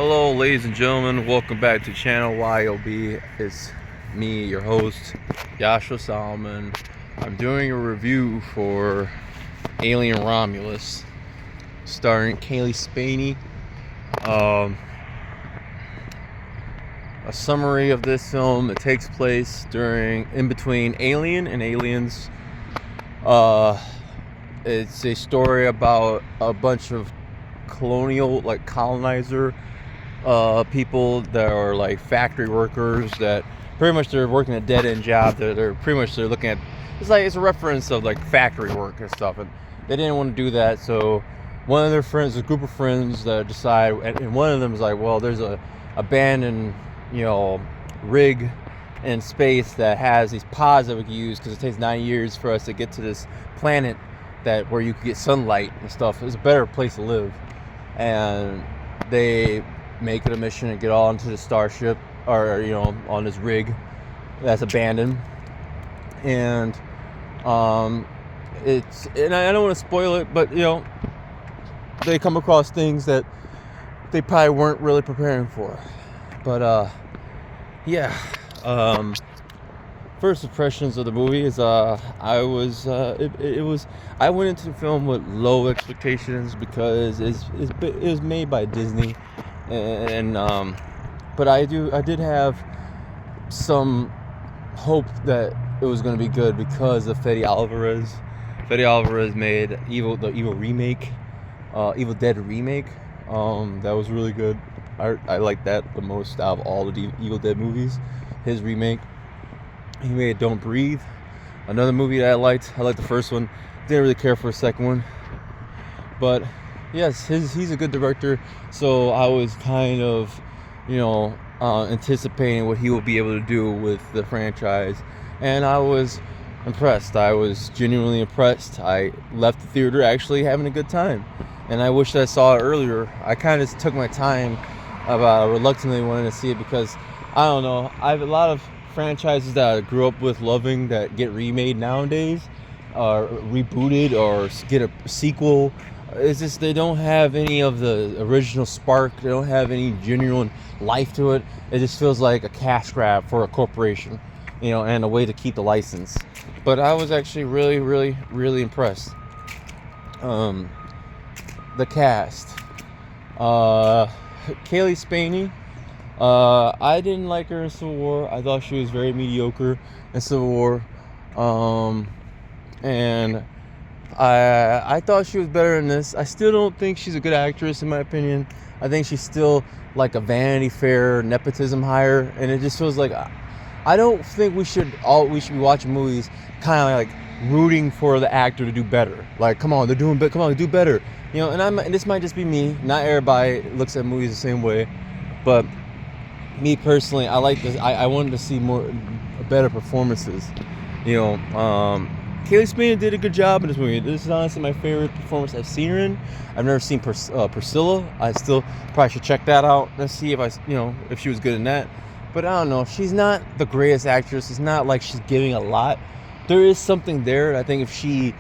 Hello, ladies and gentlemen. Welcome back to channel Y.O.B. It's me, your host, Joshua Solomon. I'm doing a review for Alien Romulus, starring Kaylee Spaney. A summary of this film: it takes place in between Alien and Aliens. It's a story about a bunch of colonizer people that are like factory workers that pretty much they're working a dead-end job. They're looking at it's a reference of like factory work and stuff, and they didn't want to do that. So one of their friends, a group of friends, that decide, and one of them is like, well, there's a abandoned rig in space that has these pods that we can use because it takes 9 years for us to get to this planet where you can get sunlight and stuff. It's a better place to live, and they make it a mission to get all into the starship, or on this rig that's abandoned. And I don't want to spoil it, but they come across things that they probably weren't really preparing for. But first impressions of the movie is I went into the film with low expectations because it was made by Disney, and but I did have some hope that it was going to be good because of Fede Alvarez. Fede Alvarez made the Evil Dead remake. That was really good. I like that the most out of all the Evil Dead movies. His remake. He made Don't Breathe, another movie that I liked. I liked the first one. Didn't really care for the second one. But yes, he's a good director. So I was kind of, anticipating what he will be able to do with the franchise. And I was impressed. I was genuinely impressed. I left the theater actually having a good time. And I wish I saw it earlier. I kind of took my time about reluctantly wanting to see it because, I don't know, I have a lot of franchises that I grew up with loving that get remade nowadays, or rebooted, or get a sequel. It's just they don't have any of the original spark. They don't have any genuine life to it. It just feels like a cash grab for a corporation, and a way to keep the license. But I was actually really, really, really impressed. The cast. Kaylee Spaney. I didn't like her in Civil War. I thought she was very mediocre in Civil War. And I thought she was better in this. I still don't think she's a good actress, in my opinion. I think she's still like a Vanity Fair nepotism hire, and it just feels like I don't think we should be watching movies kind of like rooting for the actor to do better. Like, come on, they're doing better. Come on, do better. And this might just be me. Not everybody looks at movies the same way, but me personally, I like this. I wanted to see better performances. Kaylee Spaney did a good job in this movie. This is honestly my favorite performance I've seen her in. I've never seen Priscilla. I still probably should check that out and see if she was good in that. But I don't know. She's not the greatest actress. It's not like she's giving a lot. There is something there. I think if she,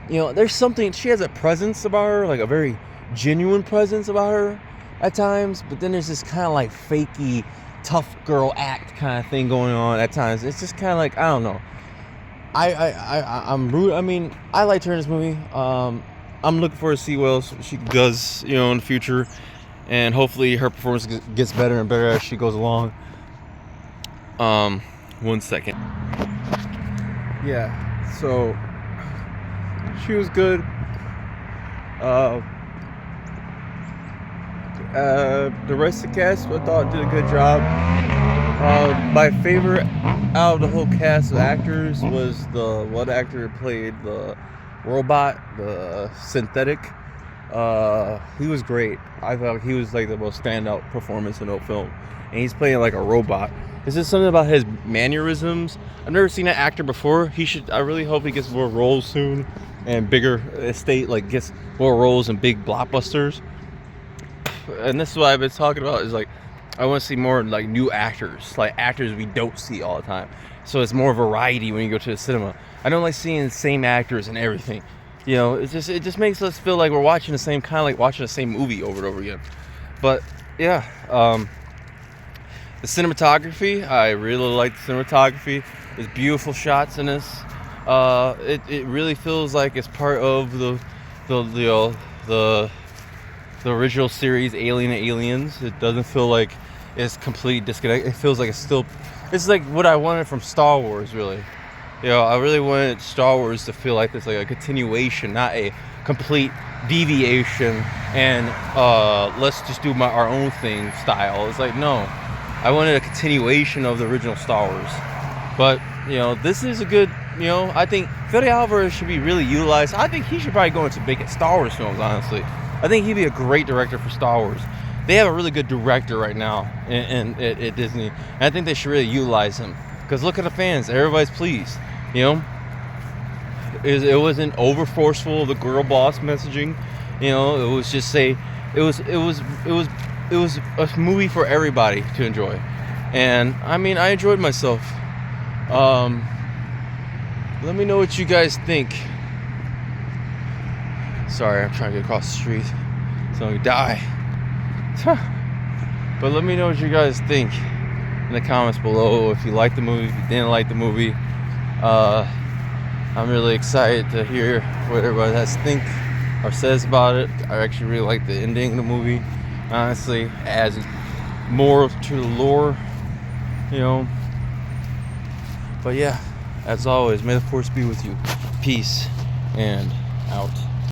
there's something. She has a presence about her, like a very genuine presence about her at times. But then there's this kind of like fakey, tough girl act kind of thing going on at times. It's just kind of like, I don't know. I'm rude. I mean, I liked her in this movie. I'm looking forward to see what else she does, in the future, and hopefully her performance gets better and better as she goes along. 1 second. Yeah. So she was good. The rest of the cast, I thought, did a good job. My favorite out of the whole cast of actors was the one actor who played the robot, the synthetic. He was great. I thought he was like the most standout performance in the whole film, and he's playing like a robot. Is this something about his mannerisms? I've never seen that actor before. I really hope he gets more roles soon, and bigger estate, like gets more roles in big blockbusters. And this is what I've been talking about, is like I want to see more like new actors, like actors we don't see all the time. So it's more variety when you go to the cinema. I don't like seeing the same actors and everything. It just makes us feel like we're watching the same movie over and over again. But yeah, the cinematography, I really like the cinematography. There's beautiful shots in this. It really feels like it's part of the the original series, Alien and Aliens. It doesn't feel like it's completely disconnected. It feels like it's like what I wanted from Star Wars, really. I really wanted Star Wars to feel like this, like a continuation, not a complete deviation and let's just do our own thing style. It's like, no, I wanted a continuation of the original Star Wars. But this is a good. I think Fede Alvarez should be really utilized. I think he should probably go into making Star Wars films, honestly. I think he'd be a great director for Star Wars. They have a really good director right now at Disney, and I think they should really utilize him. Because look at the fans, everybody's pleased. It wasn't over forceful, the girl boss messaging. It was just it was a movie for everybody to enjoy, and I mean, I enjoyed myself. Let me know what you guys think. Sorry, I'm trying to get across the street so I don't die. But let me know what you guys think in the comments below. If you liked the movie, if you didn't like the movie. I'm really excited to hear what everybody has to think or says about it. I actually really like the ending of the movie. Honestly, adds more to the lore. But yeah, as always, may the force be with you. Peace and out.